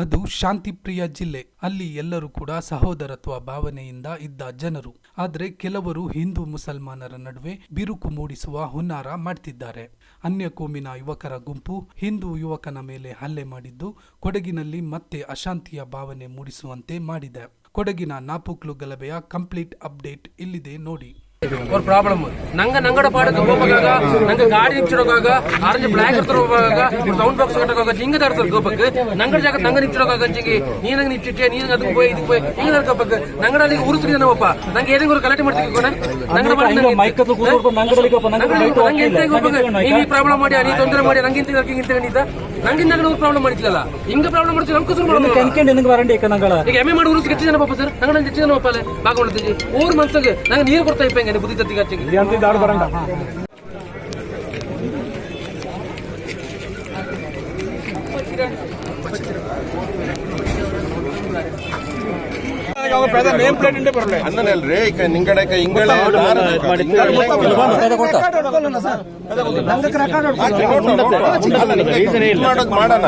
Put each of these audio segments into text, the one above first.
ಅದು ಶಾಂತಿಪ್ರಿಯ ಜಿಲ್ಲೆ. ಅಲ್ಲಿ ಎಲ್ಲರೂ ಕೂಡ ಸಹೋದರತ್ವ ಭಾವನೆಯಿಂದ ಇದ್ದ ಜನರು. ಆದರೆ ಕೆಲವರು ಹಿಂದೂ ಮುಸಲ್ಮಾನರ ನಡುವೆ ಬಿರುಕು ಮೂಡಿಸುವ ಹುನ್ನಾರ ಮಾಡ್ತಿದ್ದಾರೆ. ಅನ್ಯ ಕೋಮಿನ ಯುವಕರ ಗುಂಪು ಹಿಂದೂ ಯುವಕನ ಮೇಲೆ ಹಲ್ಲೆ ಮಾಡಿದ್ದು ಕೊಡಗಿನಲ್ಲಿ ಮತ್ತೆ ಅಶಾಂತಿಯ ಭಾವನೆ ಮೂಡಿಸುವಂತೆ ಮಾಡಿದೆ. ಕೊಡಗಿನ ನಾಪುಕ್ಲು ಗಲಭೆಯ ಕಂಪ್ಲೀಟ್ ಅಪ್ಡೇಟ್ ಇಲ್ಲಿದೆ ನೋಡಿ. ஒரு ப்ராப்ளம் நங்கட பாடக்கு போகாக நங்க ಗಾಡಿ ನಿಂಚೋಗಾಗ ಆರೆಂಜ್ ಬ್ಲಾಕ್ ಇರ್ತರೋಗಾಗ ಸೌಂಡ್ ಬಾಕ್ಸ್ ಕಟ್ಟೋಗಾಗ ಹಿಂಗ ದಾಡ್ಸರ್ ಗೋಪಕ್ಕೆ ನಂಗಡ ಜಾಗ ನಂಗ ನಿಂಚೋಗಾಗ ಜಿಗಿ ನೀನಂಗ ನಿಂಚಿಟ್ಟೆ ನೀನಂಗ ಅದಕ್ಕೆ ಹೋಗಿ ಇದಕ್ಕೆ ಹೋಗಿ ಹಿಂಗ ದಾಡ್ಕೋಬೇಕು ನಂಗಡಲ್ಲಿ ಉರುಸ್ರಿ ನಾವಪ್ಪ ನಂಗೆ ಏನೇನು ಒಂದು ಗಲಾಟೆ ಮಾಡ್ತೀವಿ ಕೋಣ ನಂಗಡ ಮಾಡಿ ಮೈಕ್ ಅದು ಕೂತ್ಕೊಂಡು ನಂಗಡಲಿಗಪ್ಪ ನಂಗೆ ಎಂತ ಹೋಗಬೇಕು ನೀ ಪ್ರಾಬ್ಲಮ್ ಮಾಡಿ ನೀ ತೊಂದರೆ ಮಾಡಿ ನಂಗೆ ಇಂತ ಇಂತ ನಂಗಿಂದ ಒಂದು ಪ್ರಾಬ್ಲಮ್ ಮಾಡಿದ್ಲಲ್ಲ ಹಿಂಗ ಪ್ರಾಬ್ಲಮ್ ಮಾಡ್ತೀವಿ ನಮ್ಗೆ ಶುರು ಮಾಡೋದು ಕೆಂಕೆಂಡ್ ನಿನಗೆ ವಾರಂಟಿ ನಂಗಳ ಈಗ ಎಮ್ಮೆ ಮಾಡಿ ಉರುಸ್ಗೆ ಹೆಚ್ಚಿನ ಪಾಪ ಸರ್ ನಂಗಡ ಹೆಚ್ಚಿನ ಪಾಪ ಅಲ್ಲ ಭಾಗವಹಿಸ್ತೀವಿ ಊರ್ ಮನ್ಸಿಗೆ ನಂಗೆ ನೀರು ಕೊಡ್ತಾ ಇಪ್ಪಂಗೆ ಬುದ್ಧಿ ತತ್ತಿಗೆ ಹಚ್ಚಿಗೆ ದಾಡು ಬರಂಡ ಅನ್ನನಲ್ರಿ ಈಗ ನಿಂಗಡೆ ಹಿಂಗಳೆ ಮಾಡೋಣ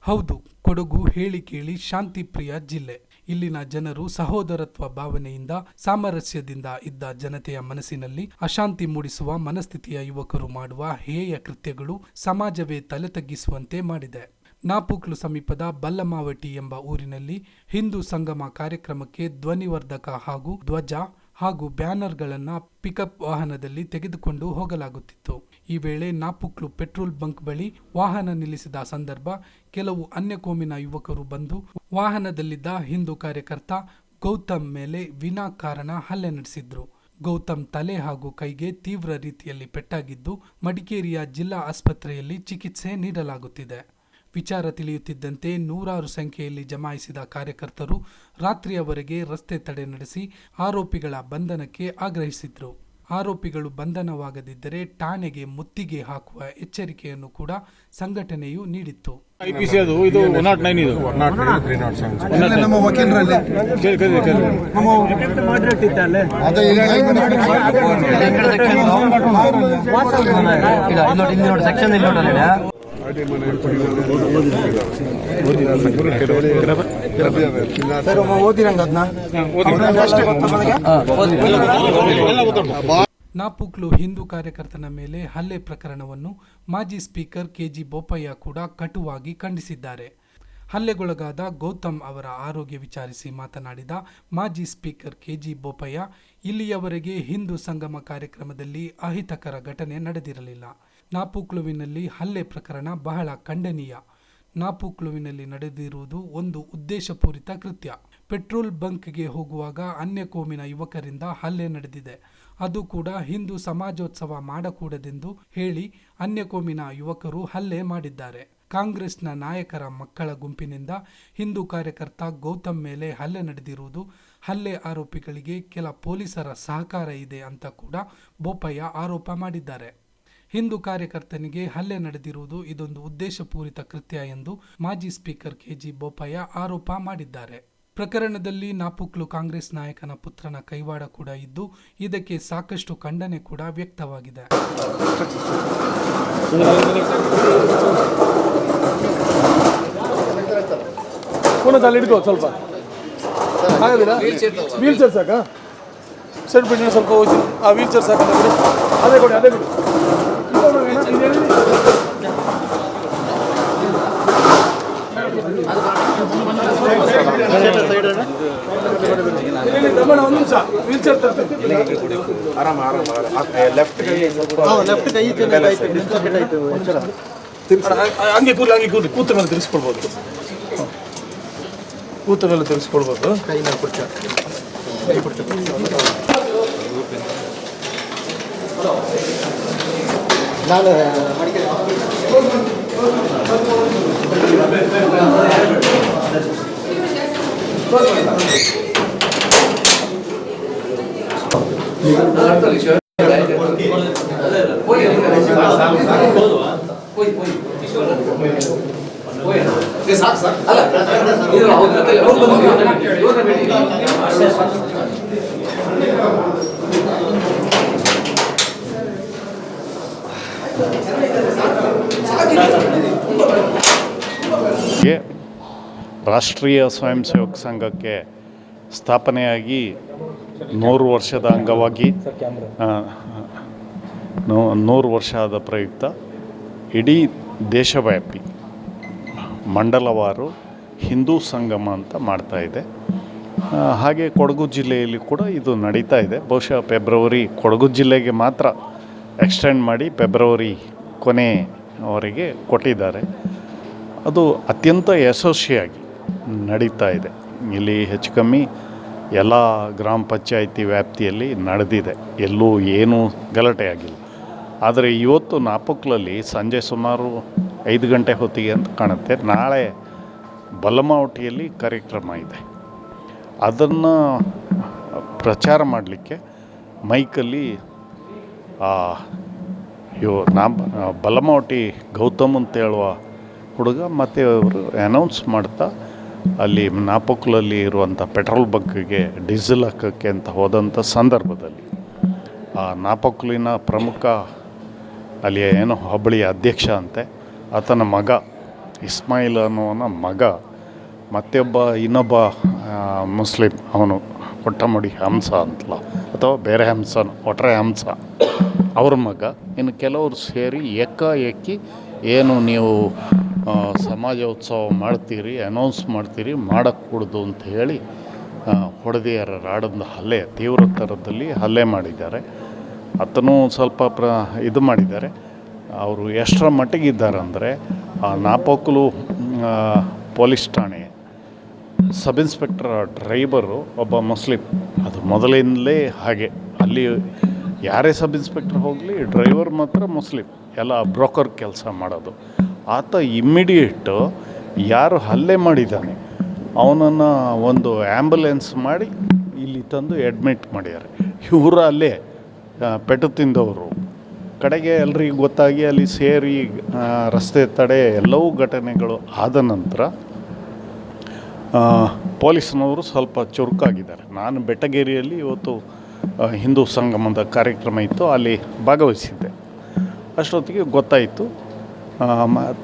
ಹೌದು, ಕೊಡಗು ಹೇಳಿ ಕೇಳಿ ಶಾಂತಿಪ್ರಿಯ ಜಿಲ್ಲೆ. ಇಲ್ಲಿನ ಜನರು ಸಹೋದರತ್ವ ಭಾವನೆಯಿಂದ ಸಾಮರಸ್ಯದಿಂದ ಇದ್ದ ಜನತೆಯ ಮನಸ್ಸಿನಲ್ಲಿ ಅಶಾಂತಿ ಮೂಡಿಸುವ ಮನಸ್ಥಿತಿಯ ಯುವಕರು ಮಾಡುವ ಹೇಯ ಕೃತ್ಯಗಳು ಸಮಾಜವೇ ತಲೆ ತಗ್ಗಿಸುವಂತೆ ಮಾಡಿದೆ. ನಾಪುಕ್ಲು ಸಮೀಪದ ಬಲ್ಲಮಾವಟಿ ಎಂಬ ಊರಿನಲ್ಲಿ ಹಿಂದೂ ಸಂಗಮ ಕಾರ್ಯಕ್ರಮಕ್ಕೆ ಧ್ವನಿವರ್ಧಕ ಹಾಗೂ ಧ್ವಜ ಹಾಗೂ ಬ್ಯಾನರ್ಗಳನ್ನು ಪಿಕಪ್ ವಾಹನದಲ್ಲಿ ತೆಗೆದುಕೊಂಡು ಹೋಗಲಾಗುತ್ತಿತ್ತು. ಈ ವೇಳೆ ನಾಪುಕ್ಲು ಪೆಟ್ರೋಲ್ ಬಂಕ್ ಬಳಿ ವಾಹನ ನಿಲ್ಲಿಸಿದ ಸಂದರ್ಭ ಕೆಲವು ಅನ್ಯ ಕೋಮಿನ ಯುವಕರು ಬಂದು ವಾಹನದಲ್ಲಿದ್ದ ಹಿಂದೂ ಕಾರ್ಯಕರ್ತ ಗೌತಮ್ ಮೇಲೆ ವಿನಾಕಾರಣ ಹಲ್ಲೆ ನಡೆಸಿದ್ರು. ಗೌತಮ್ ತಲೆ ಹಾಗೂ ಕೈಗೆ ತೀವ್ರ ರೀತಿಯಲ್ಲಿ ಪೆಟ್ಟಾಗಿದ್ದು ಮಡಿಕೇರಿಯ ಜಿಲ್ಲಾ ಆಸ್ಪತ್ರೆಯಲ್ಲಿ ಚಿಕಿತ್ಸೆ ನೀಡಲಾಗುತ್ತಿದೆ. ವಿಚಾರ ತಿಳಿಯುತ್ತಿದ್ದಂತೆ ನೂರಾರು ಸಂಖ್ಯೆಯಲ್ಲಿ ಜಮಾಯಿಸಿದ ಕಾರ್ಯಕರ್ತರು ರಾತ್ರಿಯವರೆಗೆ ರಸ್ತೆ ತಡೆ ನಡೆಸಿ ಆರೋಪಿಗಳ ಬಂಧನಕ್ಕೆ ಆಗ್ರಹಿಸಿದ್ರು. ಆರೋಪಿಗಳು ಬಂಧನವಾಗದಿದ್ದರೆ ಠಾಣೆಗೆ ಮುತ್ತಿಗೆ ಹಾಕುವ ಎಚ್ಚರಿಕೆಯನ್ನು ಕೂಡ ಸಂಘಟನೆಯು ನೀಡಿತ್ತು. ನಮ್ಮ ವಕೀಲರಲ್ಲಿ ನಾಪುಕ್ಲು ಹಿಂದೂ ಕಾರ್ಯಕರ್ತನ ಮೇಲೆ ಹಲ್ಲೆ ಪ್ರಕರಣವನ್ನು ಮಾಜಿ ಸ್ಪೀಕರ್ ಕೆಜಿ ಬೋಪಯ್ಯ ಕೂಡ ಕಟುವಾಗಿ ಖಂಡಿಸಿದ್ದಾರೆ. ಹಲ್ಲೆಗೊಳಗಾದ ಗೌತಮ್ ಅವರ ಆರೋಗ್ಯ ವಿಚಾರಿಸಿ ಮಾತನಾಡಿದ ಮಾಜಿ ಸ್ಪೀಕರ್ ಕೆಜಿ ಬೋಪಯ್ಯ, ಇಲ್ಲಿಯವರೆಗೆ ಹಿಂದೂ ಸಂಗಮ ಕಾರ್ಯಕ್ರಮದಲ್ಲಿ ಅಹಿತಕರ ಘಟನೆ ನಡೆದಿರಲಿಲ್ಲ. ನಾಪುಕ್ಲುವಿನಲ್ಲಿ ಹಲ್ಲೆ ಪ್ರಕರಣ ಬಹಳ ಖಂಡನೀಯ. ನಾಪುಕ್ಲುವಿನಲ್ಲಿ ನಡೆದಿರುವುದು ಒಂದು ಉದ್ದೇಶಪೂರಿತ ಕೃತ್ಯ. ಪೆಟ್ರೋಲ್ ಬಂಕ್ಗೆ ಹೋಗುವಾಗ ಅನ್ಯ ಕೋಮಿನ ಯುವಕರಿಂದ ಹಲ್ಲೆ ನಡೆದಿದೆ. ಅದು ಕೂಡ ಹಿಂದೂ ಸಮಾಜೋತ್ಸವ ಮಾಡಕೂಡದೆಂದು ಹೇಳಿ ಅನ್ಯ ಕೋಮಿನ ಯುವಕರು ಹಲ್ಲೆ ಮಾಡಿದ್ದಾರೆ. ಕಾಂಗ್ರೆಸ್ನ ನಾಯಕರ ಮಕ್ಕಳ ಗುಂಪಿನಿಂದ ಹಿಂದೂ ಕಾರ್ಯಕರ್ತ ಗೌತಮ್ ಮೇಲೆ ಹಲ್ಲೆ ನಡೆದಿರುವುದು, ಹಲ್ಲೆ ಆರೋಪಿಗಳಿಗೆ ಕೆಲ ಪೊಲೀಸರ ಸಹಕಾರ ಇದೆ ಅಂತ ಕೂಡ ಬೋಪಯ್ಯ ಆರೋಪ ಮಾಡಿದ್ದಾರೆ. ಹಿಂದೂ ಕಾರ್ಯಕರ್ತನಿಗೆ ಹಲ್ಲೆ ನಡೆದಿರುವುದು ಇದೊಂದು ಉದ್ದೇಶಪೂರಿತ ಕೃತ್ಯ ಎಂದು ಮಾಜಿ ಸ್ಪೀಕರ್ ಕೆಜಿ ಬೋಪಯ್ಯ ಆರೋಪ ಮಾಡಿದ್ದಾರೆ. ಪ್ರಕರಣದಲ್ಲಿ ನಾಪುಕ್ಲು ಕಾಂಗ್ರೆಸ್ ನಾಯಕನ ಪುತ್ರನ ಕೈವಾಡ ಕೂಡ ಇದ್ದು ಇದಕ್ಕೆ ಸಾಕಷ್ಟು ಖಂಡನೆ ಕೂಡ ವ್ಯಕ್ತವಾಗಿದೆ. ಸ್ವಲ್ಪ ವೀಲ್ ಚೇರ್ ಸಾಕ ಸೆಟ್ ಬಿಡಿ, ಸ್ವಲ್ಪ ಹೋಗಿ ಆ ವೀಲ್ ಚೇರ್ ಸಾಕ, ಅದೇ ಕೊಡಿ ಅದೇ ಬಿಡಿ. ಒಂದು ನಿಮಿಷ ವೀಲ್ ಚೇರ್ ಹಂಗೆ ಕೂಲಿ ಕೂತ ಮೇಲೆ ತಿರ್ಸ್ಕೊಳ್ಬೋದು, ಕೂತ ಮೇಲೆ ತಿರ್ಸ್ಕೊಳ್ಬೋದು. ನಾನು ಸಾಕು ರಾಷ್ಟ್ರೀಯ ಸ್ವಯಂ ಸೇವಕ ಸಂಘಕ್ಕೆ ಸ್ಥಾಪನೆಯಾಗಿ 100 ವರ್ಷದ ಅಂಗವಾಗಿ 100 ವರ್ಷ ಆದ ಪ್ರಯುಕ್ತ ಇಡೀ ದೇಶವ್ಯಾಪಿ ಮಂಡಲವಾರು ಹಿಂದೂ ಸಂಗಮ ಅಂತ ಮಾಡ್ತಾಯಿದೆ. ಹಾಗೆ ಕೊಡಗು ಜಿಲ್ಲೆಯಲ್ಲಿ ಕೂಡ ಇದು ನಡೀತಾ ಇದೆ. ಬಹುಶಃ ಫೆಬ್ರವರಿ ಕೊಡಗು ಜಿಲ್ಲೆಗೆ ಮಾತ್ರ ಎಕ್ಸ್ಟೆಂಡ್ ಮಾಡಿ ಫೆಬ್ರವರಿ ಕೊನೆಯವರೆಗೆ ಕೊಟ್ಟಿದ್ದಾರೆ. ಅದು ಅತ್ಯಂತ ಯಶಸ್ವಿಯಾಗಿ ನಡೀತಾ ಇದೆ. ಇಲ್ಲಿ ಹೆಚ್ಚು ಕಮ್ಮಿ ಎಲ್ಲ ಗ್ರಾಮ ಪಂಚಾಯಿತಿ ವ್ಯಾಪ್ತಿಯಲ್ಲಿ ನಡೆದಿದೆ, ಎಲ್ಲೂ ಏನೂ ಗಲಾಟೆ ಆಗಿಲ್ಲ. ಆದರೆ ಇವತ್ತು ನಾಪಕ್ಲಲ್ಲಿ ಸಂಜೆ ಸುಮಾರು 5 ಗಂಟೆ ಹೊತ್ತಿಗೆ ಅಂತ ಕಾಣುತ್ತೆ, ನಾಳೆ ಬಲಮಾವಟಿಯಲ್ಲಿ ಕಾರ್ಯಕ್ರಮ ಇದೆ. ಅದನ್ನು ಪ್ರಚಾರ ಮಾಡಲಿಕ್ಕೆ ಮೈಕಲ್ಲಿ ಬಲಮಾವಟಿ ಗೌತಮ್ ಅಂತ ಹೇಳುವ ಹುಡುಗ ಮತ್ತು ಅವರು ಅನೌನ್ಸ್ ಮಾಡ್ತಾ ಅಲ್ಲಿ ನಾಪಕ್ಲಲ್ಲಿ ಇರುವಂಥ ಪೆಟ್ರೋಲ್ ಬಂಕ್ಗೆ ಡೀಸೆಲ್ ಹಾಕೋಕ್ಕೆ ಅಂತ ಹೋದಂಥ ಸಂದರ್ಭದಲ್ಲಿ ಆ ನಾಪಕ್ಲಿನ ಪ್ರಮುಖ ಅಲ್ಲಿ ಏನೋ ಹೋಬಳಿಯ ಅಧ್ಯಕ್ಷ ಅಂತೆ, ಆತನ ಮಗ ಇಸ್ಮಾಯಿಲ್ ಅನ್ನೋನ ಮಗ ಇನ್ನೊಬ್ಬ ಮುಸ್ಲಿಂ, ಅವನು ಕೊಟ್ಟಮಡಿ ಹಂಸ ಅಂತಲ್ಲ ಅಥವಾ ಬೇರೆ ಹಂಸನ ಒಟ್ರೆ ಹಂಸ, ಅವ್ರ ಮಗ, ಇನ್ನು ಕೆಲವರು ಸೇರಿ ಏಕಾಏಕಿ ಏನು ನೀವು ಸಮಾಜೋತ್ಸವ ಮಾಡ್ತೀರಿ, ಅನೌನ್ಸ್ ಮಾಡ್ತೀರಿ, ಮಾಡೋಕ್ಕೂಡ್ದು ಅಂತ ಹೇಳಿ ಹೊಡೆದಿಯಾರ ರಾಡದ ಹಲ್ಲೆ, ತೀವ್ರ ಥರದಲ್ಲಿ ಹಲ್ಲೆ ಮಾಡಿದ್ದಾರೆ. ಆತನೂ ಸ್ವಲ್ಪ ಇದು ಮಾಡಿದ್ದಾರೆ. ಅವರು ಎಷ್ಟರ ಮಟ್ಟಿಗಿದ್ದಾರೆ ಅಂದರೆ ನಾಪೋಕ್ಲು ಪೊಲೀಸ್ ಠಾಣೆ ಸಬ್ ಇನ್ಸ್ಪೆಕ್ಟರ್ ಡ್ರೈವರು ಒಬ್ಬ ಮುಸ್ಲಿಂ. ಅದು ಮೊದಲಿಂದಲೇ ಹಾಗೆ, ಅಲ್ಲಿ ಯಾರೇ ಸಬ್ ಇನ್ಸ್ಪೆಕ್ಟರ್ ಹೋಗಲಿ ಡ್ರೈವರ್ ಮಾತ್ರ ಮುಸ್ಲಿಂ, ಎಲ್ಲ ಬ್ರೋಕರ್ ಕೆಲಸ ಮಾಡೋದು. ಆತ ಇಮ್ಮಿಡಿಯೇಟು ಯಾರು ಹಲ್ಲೆ ಮಾಡಿದ್ದಾನೆ ಅವನನ್ನು ಒಂದು ಆ್ಯಂಬುಲೆನ್ಸ್ ಮಾಡಿ ಇಲ್ಲಿ ತಂದು ಅಡ್ಮಿಟ್ ಮಾಡ್ಯಾರೆ. ಇವರು ಅಲ್ಲೇ ಪೆಟ್ಟು ತಿಂದವರು. ಕಡೆಗೆ ಎಲ್ರಿಗೂ ಗೊತ್ತಾಗಿ ಅಲ್ಲಿ ಸೇರಿ ರಸ್ತೆ ತಡೆ ಎಲ್ಲವೂ ಘಟನೆಗಳು ಆದ ನಂತರ ಪೊಲೀಸ್ನವರು ಸ್ವಲ್ಪ ಚುರುಕಾಗಿದ್ದಾರೆ. ನಾನು ಬೆಟ್ಟಗೇರಿಯಲ್ಲಿ ಇವತ್ತು ಹಿಂದೂ ಸಂಗಮದ ಕಾರ್ಯಕ್ರಮ ಇತ್ತು, ಅಲ್ಲಿ ಭಾಗವಹಿಸಿದ್ದೆ. ಅಷ್ಟೊತ್ತಿಗೆ ಗೊತ್ತಾಯಿತು.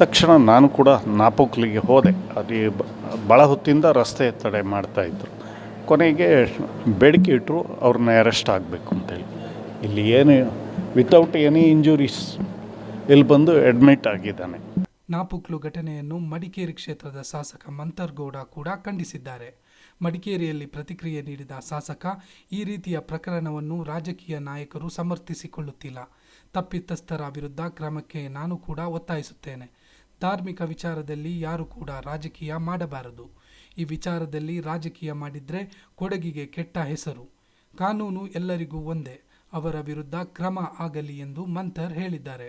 ತಕ್ಷಣ ನಾನು ಕೂಡ ನಾಪೋಕ್ಲಿಗೆ ಹೋದೆ. ಅಲ್ಲಿ ಭಾಳ ಹೊತ್ತಿಂದ ರಸ್ತೆ ತಡೆ ಮಾಡ್ತಾಯಿದ್ರು. ಕೊನೆಗೆ ಬೇಡಿಕೆ ಇಟ್ಟರು ಅವ್ರನ್ನ ಅರೆಸ್ಟ್ ಆಗಬೇಕು ಅಂತೇಳಿ. ಇಲ್ಲಿ ಏನು ವಿತೌಟ್ ಎನಿ ಇಂಜುರೀಸ್ ಇಲ್ಲಿ ಬಂದು ಅಡ್ಮಿಟ್ ಆಗಿದ್ದಾನೆ. ನಾಪುಕ್ಲು ಘಟನೆಯನ್ನು ಮಡಿಕೇರಿ ಕ್ಷೇತ್ರದ ಶಾಸಕ ಮಂಥರ್ಗೌಡ ಕೂಡ ಖಂಡಿಸಿದ್ದಾರೆ. ಮಡಿಕೇರಿಯಲ್ಲಿ ಪ್ರತಿಕ್ರಿಯೆ ನೀಡಿದ ಶಾಸಕ, ಈ ರೀತಿಯ ಪ್ರಕರಣವನ್ನು ರಾಜಕೀಯ ನಾಯಕರು ಸಮರ್ಥಿಸಿಕೊಳ್ಳುತ್ತಿಲ್ಲ. ತಪ್ಪಿತಸ್ಥರ ವಿರುದ್ಧ ಕ್ರಮಕ್ಕೆ ನಾನು ಕೂಡ ಒತ್ತಾಯಿಸುತ್ತೇನೆ. ಧಾರ್ಮಿಕ ವಿಚಾರದಲ್ಲಿ ಯಾರು ಕೂಡ ರಾಜಕೀಯ ಮಾಡಬಾರದು. ಈ ವಿಚಾರದಲ್ಲಿ ರಾಜಕೀಯ ಮಾಡಿದರೆ ಕೊಡಗಿಗೆ ಕೆಟ್ಟ ಹೆಸರು. ಕಾನೂನು ಎಲ್ಲರಿಗೂ ಒಂದೇ, ಅವರ ವಿರುದ್ಧ ಕ್ರಮ ಆಗಲಿ ಎಂದು ಮಂಥರ್ ಹೇಳಿದ್ದಾರೆ.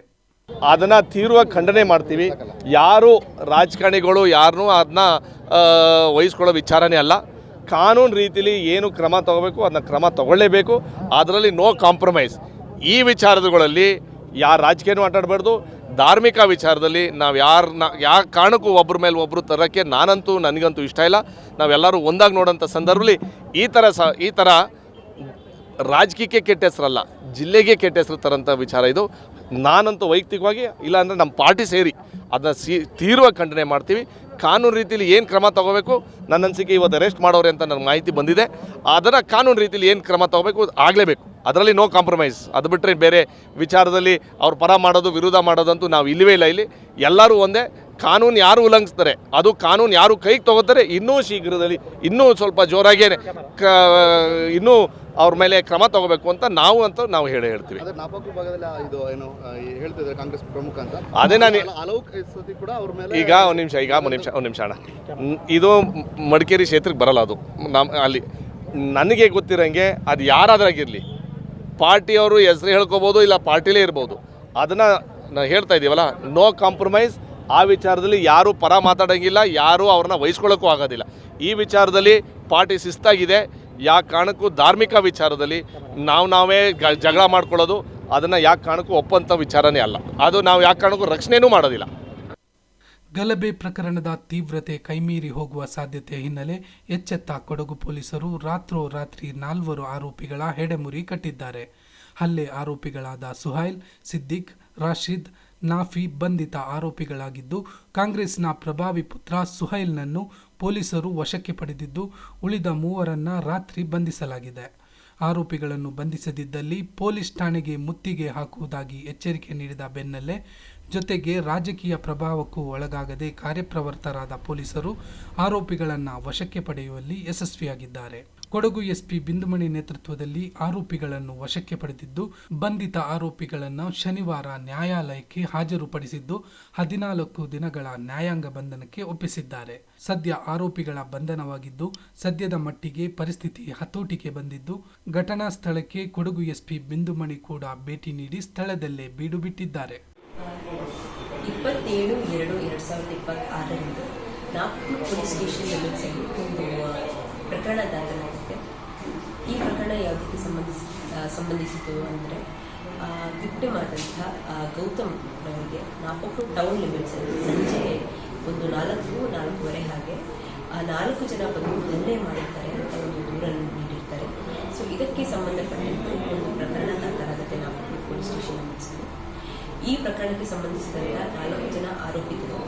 ಅದನ್ನು ತೀವ್ರವಾಗಿ ಖಂಡನೆ ಮಾಡ್ತೀವಿ. ಯಾರು ರಾಜಕಾರಣಿಗಳು ಯಾರನ್ನೂ ಅದನ್ನ ವಹಿಸ್ಕೊಳ್ಳೋ ವಿಚಾರನೇ ಅಲ್ಲ. ಕಾನೂನು ರೀತಿಲಿ ಏನು ಕ್ರಮ ತಗೋಬೇಕು ಅದನ್ನ ಕ್ರಮ ತಗೊಳ್ಳೇಬೇಕು. ಅದರಲ್ಲಿ ನೋ ಕಾಂಪ್ರಮೈಸ್. ಈ ವಿಚಾರಗಳಲ್ಲಿ ಯಾರು ರಾಜಕೀಯನೂ ಆಟಾಡಬಾರ್ದು. ಧಾರ್ಮಿಕ ವಿಚಾರದಲ್ಲಿ ನಾವು ಯಾವ ಕಾರಣಕ್ಕೂ ಒಬ್ಬರ ಮೇಲೆ ಒಬ್ಬರು ತರೋಕ್ಕೆ ನನಗಂತೂ ಇಷ್ಟ ಇಲ್ಲ. ನಾವೆಲ್ಲರೂ ಒಂದಾಗಿ ನೋಡೋಂಥ ಸಂದರ್ಭದಲ್ಲಿ ಈ ಥರ ರಾಜಕೀಯಕ್ಕೆ ಕೆಟ್ಟ ಹೆಸರಲ್ಲ, ಜಿಲ್ಲೆಗೆ ಕೆಟ್ಟ ಹೆಸರು ತರೋಂಥ ವಿಚಾರ ಇದು. ನಾನಂತೂ ವೈಯಕ್ತಿಕವಾಗಿ ಇಲ್ಲಾಂದರೆ ನಮ್ಮ ಪಾರ್ಟಿ ಸೇರಿ ಅದನ್ನ ತೀವ್ರವಾಗಿ ಖಂಡನೆ ಮಾಡ್ತೀವಿ. ಕಾನೂನು ರೀತಿಯಲ್ಲಿ ಏನು ಕ್ರಮ ತಗೋಬೇಕು, ನನ್ನ ಅನಿಸಿಕೆ ಇವತ್ತು ಅರೆಸ್ಟ್ ಮಾಡೋರೆ ಅಂತ ನನಗೆ ಮಾಹಿತಿ ಬಂದಿದೆ. ಅದನ್ನು ಕಾನೂನು ರೀತಿಯಲ್ಲಿ ಏನು ಕ್ರಮ ತಗೋಬೇಕು ಆಗಲೇಬೇಕು. ಅದರಲ್ಲಿ ನೋ ಕಾಂಪ್ರಮೈಸ್. ಅದು ಬಿಟ್ಟರೆ ಬೇರೆ ವಿಚಾರದಲ್ಲಿ ಅವ್ರ ಪರ ಮಾಡೋದು ವಿರೋಧ ಮಾಡೋದಂತೂ ನಾವು ಇಲ್ಲವೇ ಇಲ್ಲ. ಇಲ್ಲಿ ಎಲ್ಲರೂ ಒಂದೇ. ಕಾನೂನು ಯಾರು ಉಲ್ಲಂಘಿಸ್ತಾರೆ, ಅದು ಕಾನೂನು ಯಾರು ಕೈಗೆ ತಗೋತಾರೆ, ಇನ್ನೂ ಶೀಘ್ರದಲ್ಲಿ ಇನ್ನೂ ಸ್ವಲ್ಪ ಜೋರಾಗೇ ಇನ್ನೂ ಅವ್ರ ಮೇಲೆ ಕ್ರಮ ತಗೋಬೇಕು ಅಂತ ನಾವು ಹೇಳ್ತೀವಿ. ಅದೇ ನಾನು ಈಗ ಒಂದು ನಿಮಿಷ ಅಣ್ಣ, ಇದು ಮಡಿಕೇರಿ ಕ್ಷೇತ್ರಕ್ಕೆ ಬರಲ್ಲ. ಅದು ಅಲ್ಲಿ ನನಗೆ ಗೊತ್ತಿರೋಂಗೆ ಅದು ಯಾರಾದ್ರಾಗಿರಲಿ, ಪಾರ್ಟಿಯವರು ಹೆಸರು ಹೇಳ್ಕೋಬೋದು, ಇಲ್ಲ ಪಾರ್ಟಿಲೇ ಇರ್ಬೋದು. ಅದನ್ನು ನಾವು ಹೇಳ್ತಾ ಇದ್ದೀವಲ್ಲ, ನೋ ಕಾಂಪ್ರಮೈಸ್. ಆ ವಿಚಾರದಲ್ಲಿ ಯಾರೂ ಪರ ಮಾತಾಡೋಂಗಿಲ್ಲ, ಯಾರೂ ಅವ್ರನ್ನ ವಹಿಸ್ಕೊಳ್ಳೋಕ್ಕೂ ಆಗೋದಿಲ್ಲ. ಈ ವಿಚಾರದಲ್ಲಿ ಪಾರ್ಟಿ ಶಿಸ್ತಾಗಿದೆ. ಯಾವ ಕಾರಣಕ್ಕೂ ಧಾರ್ಮಿಕ ವಿಚಾರದಲ್ಲಿ ನಾವೇ ಜಗಳ ಮಾಡ್ಕೊಳ್ಳೋದು ಅದನ್ನು ಯಾವ ಕಾರಣಕ್ಕೂ ಒಪ್ಪಂಥ ವಿಚಾರನೇ ಅಲ್ಲ. ಅದು ನಾವು ಯಾವ ಕಾರಣಕ್ಕೂ ರಕ್ಷಣೆನೂ ಮಾಡೋದಿಲ್ಲ. ಗಲಭೆ ಪ್ರಕರಣದ ತೀವ್ರತೆ ಕೈಮೀರಿ ಹೋಗುವ ಸಾಧ್ಯತೆ ಹಿನ್ನೆಲೆ ಎಚ್ಚೆತ್ತ ಕೊಡಗು ಪೊಲೀಸರು ರಾತ್ರೋರಾತ್ರಿ 4 ಆರೋಪಿಗಳ ಹೆಡೆಮುರಿ ಕಟ್ಟಿದ್ದಾರೆ. ಹಲ್ಲೆ ಆರೋಪಿಗಳಾದ ಸುಹೈಲ್, ಸಿದ್ದಿಕ್, ರಾಶಿದ್, ನಾಫಿ ಬಂಧಿತ ಆರೋಪಿಗಳಾಗಿದ್ದು, ಕಾಂಗ್ರೆಸ್ನ ಪ್ರಭಾವಿ ಪುತ್ರ ಸುಹೈಲ್ನನ್ನು ಪೊಲೀಸರು ವಶಕ್ಕೆ ಪಡೆದಿದ್ದು, ಉಳಿದ 3 ರಾತ್ರಿ ಬಂಧಿಸಲಾಗಿದೆ. ಆರೋಪಿಗಳನ್ನು ಬಂಧಿಸದಿದ್ದಲ್ಲಿ ಪೊಲೀಸ್ ಠಾಣೆಗೆ ಮುತ್ತಿಗೆ ಹಾಕುವುದಾಗಿ ಎಚ್ಚರಿಕೆ ನೀಡಿದ ಬೆನ್ನಲ್ಲೇ ಜೊತೆಗೆ ರಾಜಕೀಯ ಪ್ರಭಾವಕ್ಕೂ ಒಳಗಾಗದೆ ಕಾರ್ಯಪ್ರವೃತ್ತರಾದ ಪೊಲೀಸರು ಆರೋಪಿಗಳನ್ನು ವಶಕ್ಕೆ ಪಡೆಯುವಲ್ಲಿ ಯಶಸ್ವಿಯಾಗಿದ್ದಾರೆ. ಕೊಡಗು ಎಸ್ಪಿ ಬಿಂದುಮಣಿ ನೇತೃತ್ವದಲ್ಲಿ ಆರೋಪಿಗಳನ್ನು ವಶಕ್ಕೆ ಪಡೆದಿದ್ದು, ಬಂಧಿತ ಆರೋಪಿಗಳನ್ನು ಶನಿವಾರ ನ್ಯಾಯಾಲಯಕ್ಕೆ ಹಾಜರುಪಡಿಸಿದ್ದು 14 ದಿನಗಳ ನ್ಯಾಯಾಂಗ ಬಂಧನಕ್ಕೆ ಒಪ್ಪಿಸಿದ್ದಾರೆ. ಸದ್ಯ ಆರೋಪಿಗಳ ಬಂಧನವಾಗಿದ್ದು, ಸದ್ಯದ ಮಟ್ಟಿಗೆ ಪರಿಸ್ಥಿತಿ ಹತೋಟಿಗೆ ಬಂದಿದ್ದು, ಘಟನಾ ಸ್ಥಳಕ್ಕೆ ಕೊಡಗು ಎಸ್ಪಿ ಬಿಂದುಮಣಿ ಕೂಡ ಭೇಟಿ ನೀಡಿ ಸ್ಥಳದಲ್ಲೇ ಬೀಡು ಬಿಟ್ಟಿದ್ದಾರೆ. 27/2/2026 ನಾಗ್ಪುರ್ ಪೊಲೀಸ್ ಸ್ಟೇಷನ್ ಲಿಮಿಟ್ಸಲ್ಲಿ ಒಂದು ಪ್ರಕರಣ ದಾಖಲಾಗುತ್ತೆ. ಈ ಪ್ರಕರಣ ಯಾವುದಕ್ಕೆ ಸಂಬಂಧಿಸಿತು ಅಂದರೆ, ವಿಕ್ಟಿಮ್ ಆದಂತಹ ಗೌತಮ್ ಅವರಿಗೆ ನಾಗ್ಪುರ್ ಟೌನ್ ಲಿಮಿಟ್ಸಲ್ಲಿ ಸಂಜೆ ಒಂದು 4-4:30 ಹಾಗೆ 4 ಜನ ಬಂದು ಹಲ್ಲೆ ಮಾಡಿರ್ತಾರೆ ಅಂತ ಒಂದು ದೂರನ್ನು ನೀಡಿರ್ತಾರೆ. ಸೊ ಇದಕ್ಕೆ ಸಂಬಂಧಪಟ್ಟಂತೆ ಒಂದು ಪ್ರಕರಣ ದಾಖಲಾಗುತ್ತೆ ನಾಗ್ಪುರ್ ಪೊಲೀಸ್ ಸ್ಟೇಷನ್ ಲಿಮಿಟ್ಸಲ್ಲಿ. ಈ ಪ್ರಕರಣಕ್ಕೆ ಸಂಬಂಧಿಸಿದಂಥ 4 ಜನ ಆರೋಪಿತರು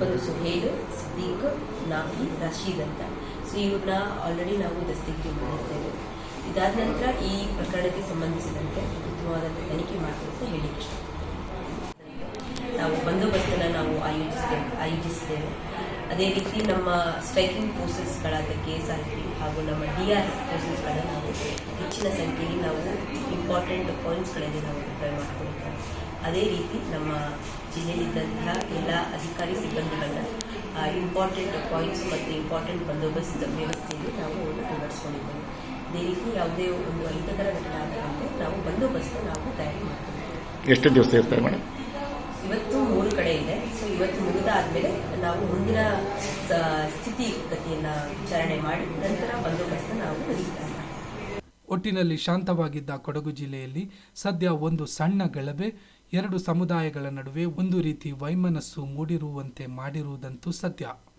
ಬಂದು ಸುಹೇಲ್, ಸಿದ್ದೀಕ್, ನಾಫಿ, ರಶೀದ್ ಅಂತ. ಸೊ ಇವ್ರನ್ನ ಆಲ್ರೆಡಿ ನಾವು ದಸ್ತಗಿರಿ ಮಾಡಿರ್ತೇವೆ. ಇದಾದ ನಂತರ ಈ ಪ್ರಕರಣಕ್ಕೆ ಸಂಬಂಧಿಸಿದಂತೆ ಉತ್ತಮವಾದಂಥ ತನಿಖೆ ಮಾಡ್ತೀವಿ ಅಂತ ಹೇಳಿಕ್ಕೆ ಇಷ್ಟಪಡ್ತೀವಿ. ನಾವು ಬಂದೋಬಸ್ತನ್ನು ನಾವು ಆಯೋಜಿಸಿದ್ದೇವೆ. ಅದೇ ರೀತಿ ನಮ್ಮ ಸ್ಟ್ರೈಕಿಂಗ್ ಫೋರ್ಸಸ್ಗಳಾದ KSRP ಹಾಗೂ ನಮ್ಮ DR ಫೋರ್ಸಸ್ಗಳ ನಾವು ಹೆಚ್ಚಿನ ಸಂಖ್ಯೆಯಲ್ಲಿ ನಾವು ಇಂಪಾರ್ಟೆಂಟ್ ಪಾಯಿಂಟ್ಸ್ಗಳಲ್ಲಿ ನಾವು ಡಿಪ್ಲಾಯ್ ಮಾಡ್ಕೊಂಡಿದ್ದೇವೆ. ಅದೇ ರೀತಿ ನಮ್ಮ ಜಿಲ್ಲೆಯಲ್ಲಿದ್ದಂತಹ ಎಲ್ಲ ಅಧಿಕಾರಿ ಸಿಬ್ಬಂದಿಗಳನ್ನ ಇಂಪಾರ್ಟೆಂಟ್ ಪಾಯಿಂಟ್ಸ್ ಮತ್ತು ಇಂಪಾರ್ಟೆಂಟ್ ಬಂದೋಬಸ್ತ್ ವ್ಯವಸ್ಥೆಯಲ್ಲಿ ನಾವು ಅಳವಡಿಸ್ಕೊಂಡಿದ್ದೇವೆ. ಅದೇ ರೀತಿ ಯಾವುದೇ ಒಂದು ಅಹಿತಕರ ಘಟನೆ ಆದಂತೆ ನಾವು ಬಂದೋಬಸ್ತ್ ನಾವು ತಯಾರಿ ಮಾಡ್ತೀವಿ. ಎಷ್ಟು ದಿವಸ ಇರ್ತಾರೆ ಮೇಡಮ್? ಇವತ್ತು 3 ಕಡೆ ಇದೆ. ಸೊ ಇವತ್ತು ಮುಗಿದಾದ್ಮೇಲೆ ನಾವು ಮುಂದಿನ ಸ್ಥಿತಿಗತಿಯನ್ನು ವಿಚಾರಣೆ ಮಾಡಿ ನಂತರ ಬಂದೋಬಸ್ತ್ ನಾವು ಹೊಂದಿದ್ದೇವೆ. ಒಟ್ಟಿನಲ್ಲಿ ಶಾಂತವಾಗಿದ್ದ ಕೊಡಗು ಜಿಲ್ಲೆಯಲ್ಲಿ ಸದ್ಯ ಒಂದು ಸಣ್ಣ ಗಲಭೆ 2 ಸಮುದಾಯಗಳ ನಡುವೆ ಒಂದು ರೀತಿ ವೈಮನಸ್ಸು ಮೂಡಿರುವಂತೆ ಮಾಡಿರುವುದಂತೂ ಸತ್ಯ.